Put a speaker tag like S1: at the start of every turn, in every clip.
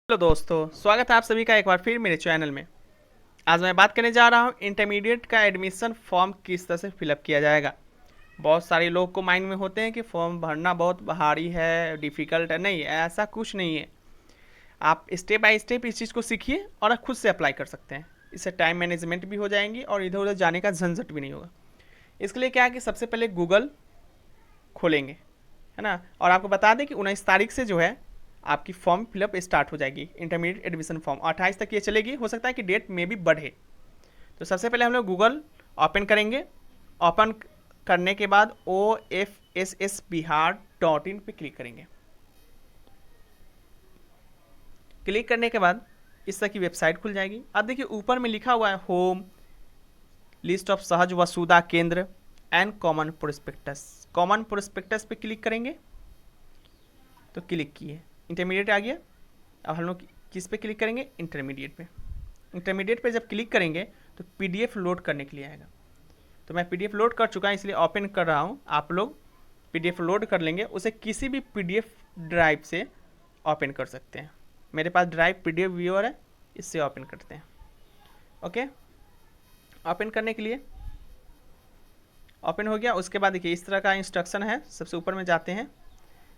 S1: Hello दोस्तों, स्वागत है आप सभी का एक बार फिर मेरे चैनल में। आज मैं बात करने जा रहा हूँ इंटरमीडिएट का एडमिशन फॉर्म किस तरह से फिलअप किया जाएगा। बहुत सारे लोग को माइंड में होते हैं कि फॉर्म भरना बहुत भारी है, डिफ़िकल्ट है। नहीं, ऐसा कुछ नहीं है। आप स्टेप बाय स्टेप इस चीज़ को सीखिए और आप खुद से अप्लाई कर सकते हैं। इससे टाइम मैनेजमेंट भी हो जाएंगी और इधर उधर जाने का झंझट भी नहीं होगा। इसके लिए क्या है कि सबसे पहले गूगल खोलेंगे, है ना। और आपको बता दें कि 19 तारीख से जो है आपकी फॉर्म फिलअप स्टार्ट हो जाएगी। इंटरमीडिएट एडमिशन फॉर्म 28 तक ये चलेगी। हो सकता है कि डेट में भी बढ़े। तो सबसे पहले हम लोग गूगल ओपन करेंगे। ओपन करने के बाद OFSS-Bihar.in पे क्लिक करेंगे। क्लिक करने के बाद इस तरह की वेबसाइट खुल जाएगी। अब देखिए ऊपर में लिखा हुआ है होम, लिस्ट ऑफ सहज वसुधा केंद्र and common prospectus. Common prospectus पे क्लिक करेंगे तो क्लिक किए, इंटरमीडिएट आ गया। अब हम लोग किस पे क्लिक करेंगे? इंटरमीडिएट पे। इंटरमीडिएट पे जब क्लिक करेंगे तो पीडीएफ लोड करने के लिए आएगा। तो मैं पीडीएफ लोड कर चुका, इसलिए ओपन कर रहा हूँ। आप लोग पीडीएफ लोड कर लेंगे, उसे किसी भी पीडीएफ ड्राइव से ओपन कर सकते हैं। मेरे पास ड्राइव पीडीएफ व्यूअर है, इससे ओपन करते हैं। ओके, ओपन करने के लिए ओपन हो गया। उसके बाद देखिए इस तरह का इंस्ट्रक्शन है। सबसे ऊपर में जाते हैं,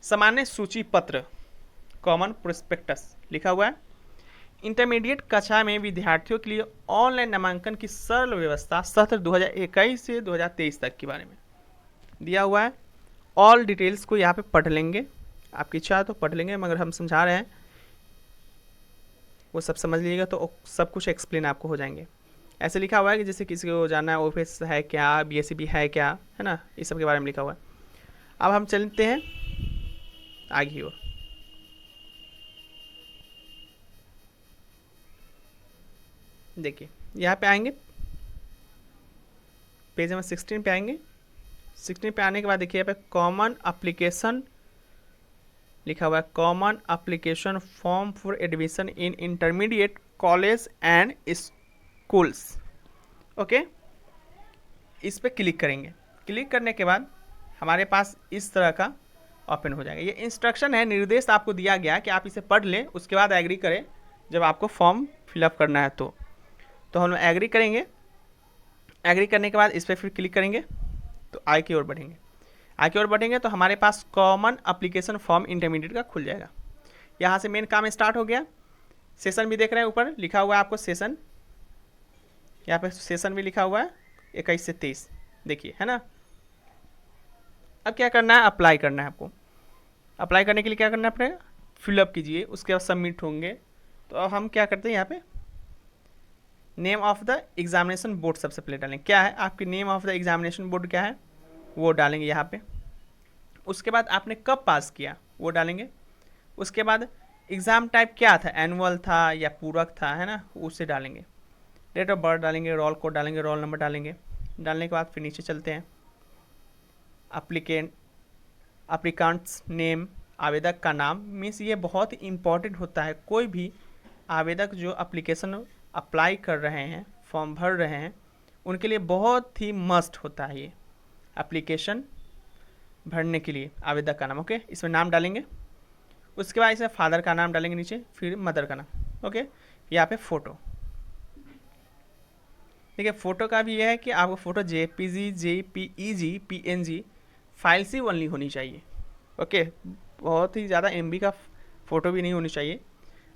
S1: सामान्य सूची पत्र कॉमन प्रोस्पेक्टस लिखा हुआ है। इंटरमीडिएट कक्षा में विद्यार्थियों के लिए ऑनलाइन नामांकन की सरल व्यवस्था सत्र 2021 से 2023 तक के बारे में दिया हुआ है। ऑल डिटेल्स को यहाँ पे पढ़ लेंगे, आपकी इच्छा है तो पढ़ लेंगे, मगर हम समझा रहे हैं वो सब समझ लीजिएगा तो सब कुछ एक्सप्लेन आपको हो जाएंगे। ऐसे लिखा हुआ है कि जैसे किसी को जानना है ऑफिस है क्या, बीएससीबी है क्या, है ना, इस सब के बारे में लिखा हुआ है। अब हम चलते हैं आगे की ओर। देखिए यहाँ पे आएंगे, पेज नंबर 16 पे आएंगे। 16 पे आने के बाद देखिए यहाँ पे कॉमन एप्लीकेशन लिखा हुआ है। Common application form for admission in intermediate college and schools. Okay, इस पे क्लिक करेंगे। क्लिक करने के बाद हमारे पास इस तरह का ओपन हो जाएगा। ये इंस्ट्रक्शन है, निर्देश आपको दिया गया कि आप इसे पढ़ लें, उसके बाद एग्री करें जब आपको फॉर्म फिलअप करना है। तो हम एग्री करेंगे। एग्री करने के बाद इस पर फिर क्लिक करेंगे तो आई की ओर बढ़ेंगे। आई की ओर बढ़ेंगे तो हमारे पास कॉमन एप्लीकेशन फॉर्म इंटरमीडिएट का खुल जाएगा। यहाँ से मेन काम स्टार्ट हो गया। सेशन भी देख रहे हैं, ऊपर लिखा हुआ है आपको सेशन, यहाँ पे सेशन भी लिखा हुआ है 21 से 23, देखिए, है ना। अब क्या करना है? अप्लाई करना है आपको। अप्लाई करने के लिए क्या करना है पड़ेगा? फिलअप कीजिए, उसके बाद सबमिट होंगे। तो अब हम क्या करते हैं, यहाँ पे name of the examination board सबसे पहले डालेंगे। क्या है आपकी name of the examination board, क्या है वो डालेंगे यहाँ पे। उसके बाद आपने कब पास किया वो डालेंगे। उसके बाद एग्ज़ाम टाइप क्या था, एनुअल था या पूरक था, है ना, उसे डालेंगे। डेट ऑफ बर्थ डालेंगे, रोल कोड डालेंगे, रोल नंबर डालेंगे। डालने के बाद फिर नीचे चलते हैं, अप्लीकेंट्स नेम, आवेदक का नाम। मीन्स ये बहुत ही इंपॉर्टेंट होता है। कोई भी आवेदक जो एप्लीकेशन अप्लाई कर रहे हैं, फॉर्म भर रहे हैं, उनके लिए बहुत ही मस्ट होता है ये एप्लीकेशन भरने के लिए आवेदक का नाम। ओके, इसमें नाम डालेंगे। उसके बाद इसमें फादर का नाम डालेंगे नीचे, फिर मदर का नाम। ओके, यहाँ पे फ़ोटो। देखिए फ़ोटो का भी ये है कि आपको photo JPG, JPEG, PNG file से ओनली होनी चाहिए। ओके, बहुत ही ज़्यादा MB का फ़ोटो भी नहीं होनी चाहिए।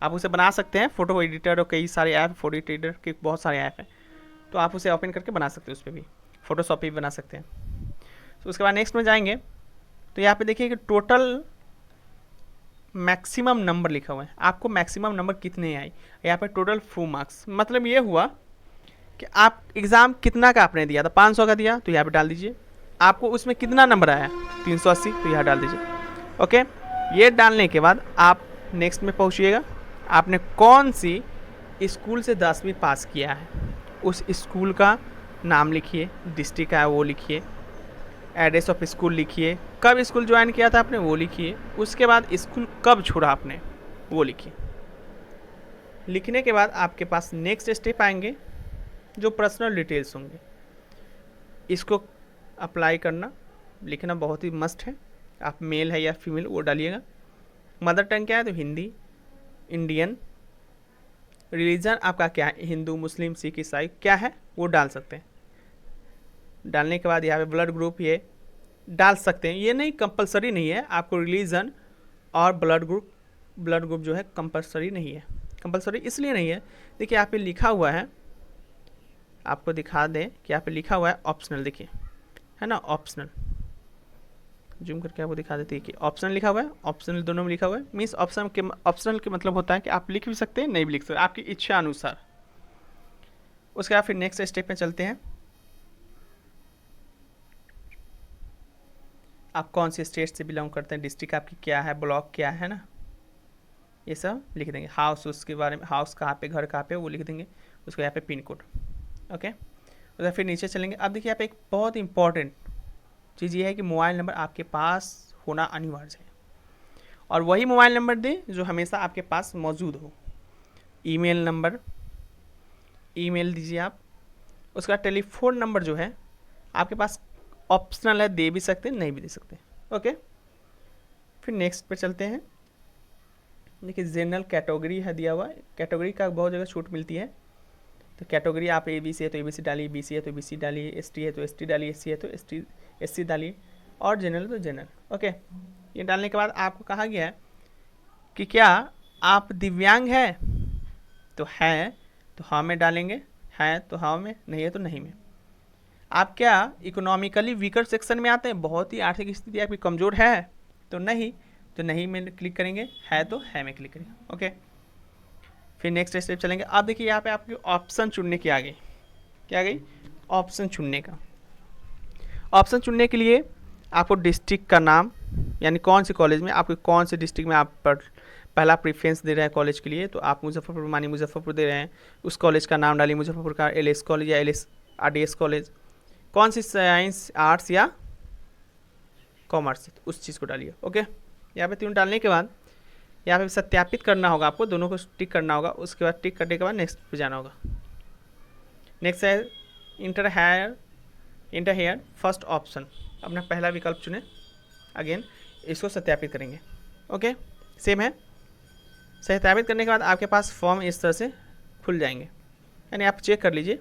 S1: आप उसे बना सकते हैं, फ़ोटो एडिटर और कई सारे ऐप, फोटो एडिटर के बहुत सारे ऐप हैं, तो आप उसे ओपन करके बना सकते हैं। उस पर भी फ़ोटोशॉप भी बना सकते हैं। तो उसके बाद नेक्स्ट में जाएंगे तो यहाँ पे देखिए कि टोटल मैक्सिमम नंबर लिखा हुआ है। आपको मैक्सिमम नंबर कितने आए, यहाँ पे टोटल फुल मार्क्स। मतलब ये हुआ कि आप एग्ज़ाम कितना का आपने दिया था, 500 का दिया तो यहाँ पे डाल दीजिए। आपको उसमें कितना नंबर आया, 380, तो यहाँ डाल दीजिए। ओके, ये डालने के बाद आप नेक्स्ट में पहुँचिएगा। आपने कौन सी स्कूल से 10वीं पास किया है, उस स्कूल का नाम लिखिए, डिस्ट्रिक्ट है वो लिखिए, एड्रेस ऑफ स्कूल लिखिए, कब स्कूल ज्वाइन किया था आपने वो लिखिए। उसके बाद स्कूल कब छोड़ा आपने वो लिखिए। लिखने के बाद आपके पास नेक्स्ट स्टेप आएंगे जो पर्सनल डिटेल्स होंगे। इसको अप्लाई करना, लिखना बहुत ही मस्ट है। आप मेल है या फीमेल वो डालिएगा। मदर टंग क्या है तो हिंदी। इंडियन, रिलीजन आपका क्या है, हिंदू मुस्लिम सिख ईसाई क्या है वो डाल सकते हैं। डालने के बाद यहाँ पे ब्लड ग्रुप ये डाल सकते हैं, ये नहीं कंपलसरी नहीं है आपको रिलीजन और ब्लड ग्रुप जो है कंपलसरी नहीं है। कंपलसरी इसलिए नहीं है, देखिए यहाँ पे लिखा हुआ है, आपको दिखा दें कि यहाँ पे लिखा हुआ है ऑप्शनल, देखिए है ना ऑप्शनल, जूम करके आपको दिखा देते हैं कि ऑप्शनल लिखा हुआ है, ऑप्शनल दोनों में लिखा हुआ है। मीन्स ऑप्शनल के मतलब होता है कि आप लिख भी सकते हैं नहीं भी लिख सकते, आपकी इच्छा अनुसार। उसके बाद फिर नेक्स्ट स्टेप में चलते हैं, आप कौन से स्टेट से बिलोंग करते हैं, डिस्ट्रिक्ट आपकी क्या है, ब्लॉक क्या है ना, ये सब लिख देंगे। हाउस उसके बारे में, हाउस कहाँ पे, घर कहाँ पे वो लिख देंगे। उसको यहाँ पे पिन कोड, ओके। उसके फिर नीचे चलेंगे। अब देखिए यहाँ पे एक बहुत इंपॉर्टेंट चीज़ ये है कि मोबाइल नंबर आपके पास होना अनिवार्य है, और वही मोबाइल नंबर दें जो हमेशा आपके पास मौजूद हो। ईमेल नंबर, ईमेल दीजिए आप। उसका टेलीफोन नंबर जो है आपके पास ऑप्शनल है, दे भी सकते हैं नहीं भी दे सकते, ओके। फिर नेक्स्ट पे चलते हैं। देखिए जनरल कैटेगरी है दिया हुआ, कैटेगरी का बहुत जगह छूट मिलती है, तो कैटेगरी आप ABC है तो ABC डालिए, BC है तो BC डालिए, ST है तो ST डालिए, SC है तो SC डालिए, और जनरल तो जनरल, ओके। ये डालने के बाद आपको कहा गया है कि क्या आप दिव्यांग है, तो है तो हाँ में डालेंगे, है तो हाँ में, नहीं है तो नहीं में। आप क्या इकोनॉमिकली वीकर सेक्शन में आते हैं, बहुत ही आर्थिक स्थिति आपकी कमज़ोर है, तो नहीं, तो नहीं में क्लिक करेंगे, है तो है में क्लिक करेंगे, ओके। फिर नेक्स्ट स्टेप चलेंगे। अब देखिए यहाँ पे आपकी ऑप्शन चुनने की आ गई, क्या आ गई, ऑप्शन चुनने का। ऑप्शन चुनने के लिए आपको डिस्ट्रिक्ट का नाम, यानी कौन से कॉलेज में, आपके कौन से डिस्ट्रिक्ट में आप पहला प्रेफरेंस दे रहे हैं कॉलेज के लिए, तो आप मुजफ्फरपुर, मानिए मुजफ्फरपुर दे रहे हैं, उस कॉलेज का नाम डालिए, मुजफ्फरपुर का LS कॉलेज या RDS कॉलेज, कौन सी साइंस आर्ट्स या कॉमर्स, उस चीज़ को डालिए, ओके। यहाँ पे तीनों डालने के बाद यहाँ पे सत्यापित करना होगा आपको, दोनों को टिक करना होगा। उसके बाद टिक करने के बाद नेक्स्ट पे जाना होगा। नेक्स्ट है इंटर हेयर फर्स्ट ऑप्शन, अपना पहला विकल्प चुने, अगेन इसको सत्यापित करेंगे, ओके। सेम है, सत्यापित करने के बाद आपके पास फॉर्म इस तरह से खुल जाएंगे, यानी आप चेक कर लीजिए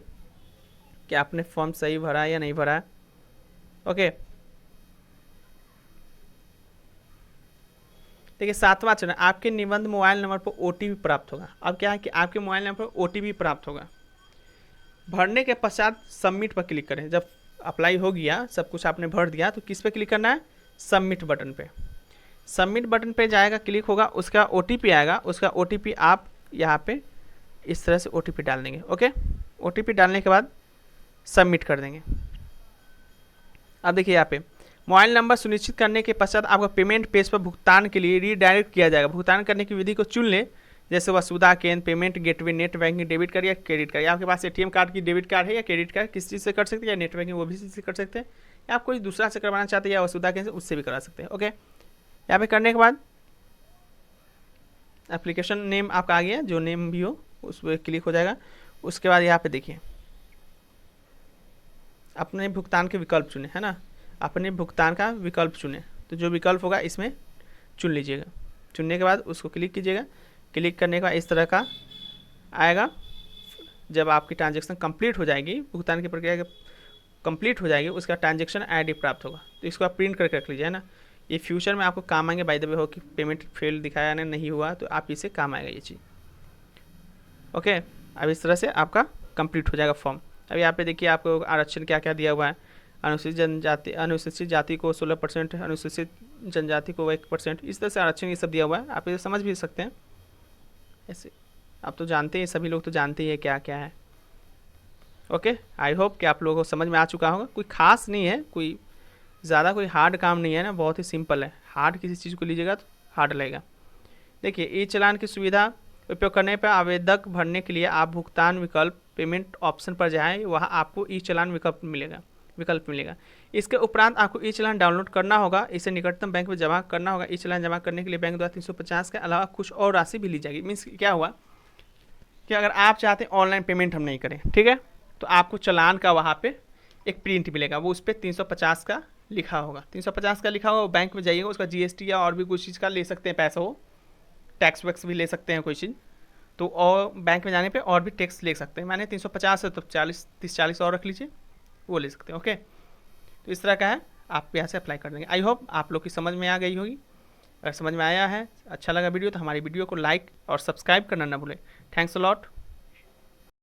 S1: कि आपने फॉर्म सही भरा है या नहीं भरा है, ओके। देखिए सातवां चरण, आपके निबंध मोबाइल नंबर पर OTP प्राप्त होगा। अब क्या है कि आपके मोबाइल नंबर पर OTP प्राप्त होगा। भरने के पश्चात सबमिट पर क्लिक करें। जब अप्लाई हो गया, सब कुछ आपने भर दिया, तो किस पे क्लिक करना है, सबमिट बटन पे। सबमिट बटन पे जाएगा, क्लिक होगा, उसका OTP आएगा, उसका OTP आप यहाँ पे इस तरह से OTP डाल देंगे, ओके। OTP डालने के बाद सबमिट कर देंगे। अब देखिए यहाँ पे मोबाइल नंबर सुनिश्चित करने के पश्चात आपका पेमेंट पेज पर भुगतान के लिए रीडायरेक्ट किया जाएगा। भुगतान करने की विधि को चुन लें, जैसे वसुधा केंद्र, payment gateway, net banking, debit card या क्रेडिट कार्ड। आपके पास ATM कार्ड की डेबिट कार्ड है या क्रेडिट कार्ड, किस चीज़ से कर सकते हैं, या नेट बैंकिंग वो भी चीज़ से कर सकते हैं, या आप कोई दूसरा से करवाना चाहते हैं या वसुधा केंद्र से उससे भी करा सकते हैं, ओके। यहाँ पे करने के बाद एप्लीकेशन नेम आपका आ गया, जो नेम भी हो उस पर क्लिक हो जाएगा। उसके बाद यहाँ पे देखिए अपने भुगतान के विकल्प चुने, है ना, अपने भुगतान का विकल्प चुने, तो जो विकल्प होगा इसमें चुन लीजिएगा। चुनने के बाद उसको क्लिक कीजिएगा। क्लिक करने के बाद इस तरह का आएगा। जब आपकी ट्रांजैक्शन कंप्लीट हो जाएगी, भुगतान की प्रक्रिया कंप्लीट हो जाएगी, उसका ट्रांजैक्शन ID प्राप्त होगा, तो इसको आप प्रिंट करके रख लीजिए, है ना। ये फ्यूचर में आपको काम आएंगे। बाय द वे हो कि पेमेंट फेल दिखाया ना, नहीं हुआ, तो आप इसे काम आएगा ये चीज़, ओके। अब इस तरह से आपका कंप्लीट हो जाएगा फॉर्म। अब यहाँ पे देखिए आपको आरक्षण क्या क्या दिया हुआ है। अनुसूचित जाति को 16%, अनुसूचित जनजाति को 1%, इस तरह से आरक्षण ये सब दिया हुआ है। आप ये समझ भी सकते हैं ऐसे, आप तो जानते हैं, सभी लोग तो जानते ही है क्या क्या है, ओके। आई होप कि आप लोगों को समझ में आ चुका होगा। कोई खास नहीं है, कोई ज़्यादा कोई हार्ड काम नहीं है ना, बहुत ही सिंपल है। हार्ड किसी चीज़ को लीजिएगा तो हार्ड लगेगा। देखिए ई चालान की सुविधा उपयोग करने पर आवेदक भरने के लिए आप भुगतान विकल्प पेमेंट ऑप्शन पर जाएँ, वहाँ आपको ई चालान विकल्प मिलेगा। इसके उपरांत आपको ई चालान डाउनलोड करना होगा, इसे निकटतम बैंक में जमा करना होगा। ई चालान जमा करने के लिए बैंक द्वारा 350 के अलावा कुछ और राशि भी ली जाएगी। मीन्स क्या हुआ कि अगर आप चाहते हैं ऑनलाइन पेमेंट हम नहीं करें, ठीक है, तो आपको चालान का वहाँ पे एक प्रिंट मिलेगा, वो उस पर 350 का लिखा होगा। 350 का लिखा होगा, बैंक में जाइएगा, उसका GST या और भी कुछ चीज़ का ले सकते हैं पैसा हो, टैक्स वैक्स भी ले सकते हैं कोई चीज़, तो और बैंक में जाने पे और भी टैक्स ले सकते हैं। मैंने 350 है तो 30-40 और रख लीजिए, वो ले सकते हैं। ओके, तो इस तरह का है, आप यहाँ से अप्लाई कर देंगे। आई होप आप लोग की समझ में आ गई होगी। अगर समझ में आया है, अच्छा लगा वीडियो, तो हमारी वीडियो को लाइक और सब्सक्राइब करना ना भूलें। Thanks a lot.